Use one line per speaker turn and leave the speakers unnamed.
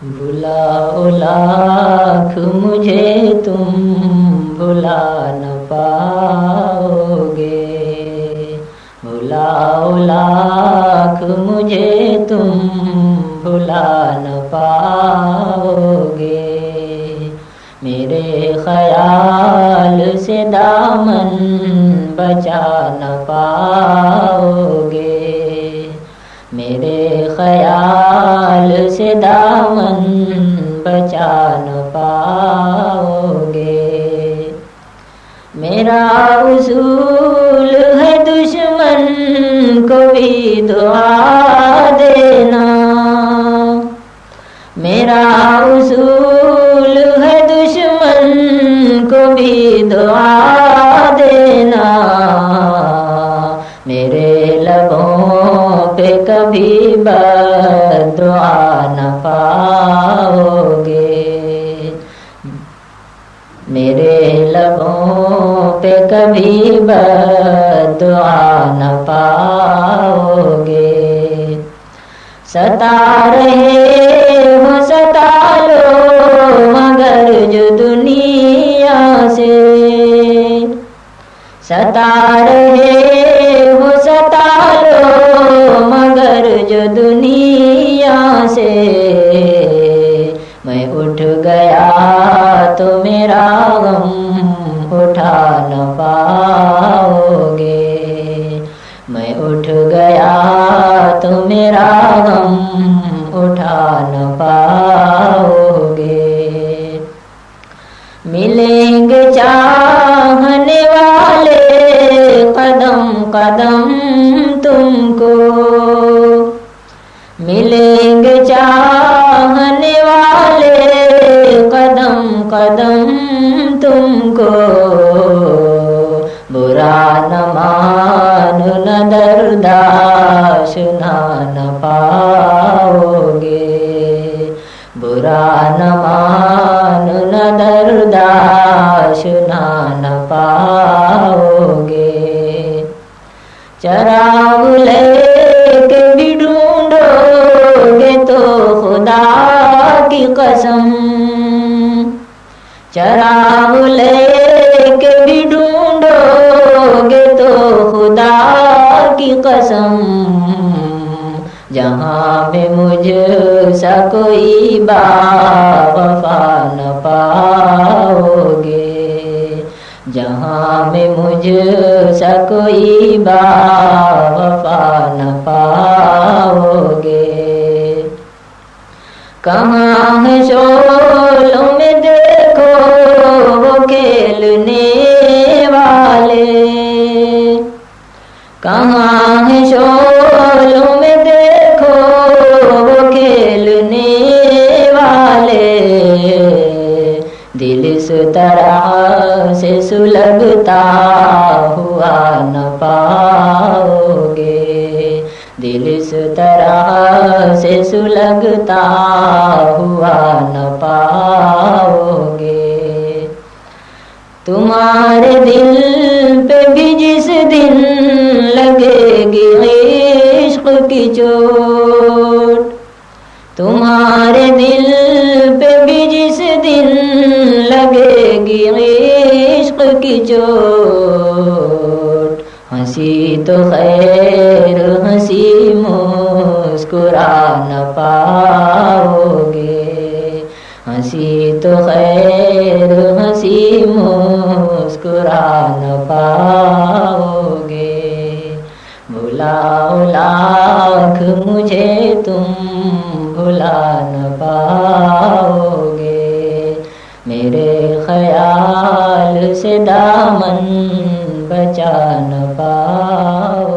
भुलाओ लाख मुझे तुम भुला न पाओगे। भुलाओ लाख मुझे तुम भुला न पाओगे। मेरे ख्याल से दामन बचा न पाओगे। मेरे ख्याल से दामन बचा न पाओगे। मेरा उसूल है दुश्मन को भी दुआ देना। मेरा उसूल है दुश्मन को भी दुआ देना। मेरे लबों पे कभी बद्दुआ न पाओगे। मेरे लबों पे कभी बद्दुआ न पाओगे। सता रहे हो सता लो मगर जो दुनिया से। सता रहे हो सता लो मगर जो दुनिया से। मैं उठ गया तो मेरा गम उठा न पाओगे। मैं उठ गया तो मेरा गम उठा न पाओगे। मिलेंगे चाहने वाले कदम कदम तुमको। मिलेंगे चाहने वाले कदम कदम तुमको। बुरा न मानो न दर्दाश न पाओगे। बुरा न मानो न दर्दाश न पाओगे। चराग लेके भी ढूंढोगे तो खुदा की कसम। चराग लेके भी ढूंढोगे तो खुदा की कसम। जहाँ में मुझ सा कोई बावफा न पाओगे। जहाँ में मुझ सा कोई बावफा न पाओगे। कहाँ है शोलों में देखो वो खेलने वाले। कहाँ है शोलों में देखो वो खेलने वाले। दिल इस तरह से सुलगता हुआ न पाओगे। दिल इस तरह से सुलगता हुआ न पाओगे। तुम्हारे दिल पे भी जिस दिन लगेगी इश्क की चोट। तुम्हारे दिल पे भी जिस दिन लगेगी इश्क की चोट। हंसी तो खैर हंसी मुस्कुरा न पाओगे। हंसी तो खैर हंसी मुस्कुरा न पाओगे। भुलाओ लाख मुझे तुम भुला न पाओगे। मेरे ख्याल से दामन बचा न पाओ।